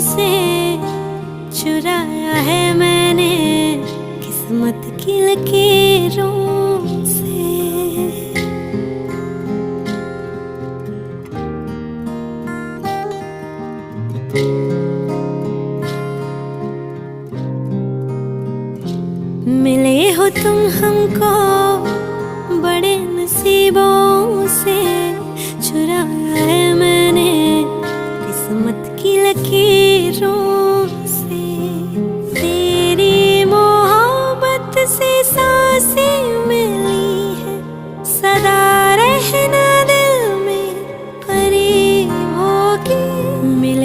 से चुराया है मैंने किस्मत की लकीरों से। मिले हो तुम हमको बड़े नसीबों से, चुराया है मैंने किस्मत की लकीर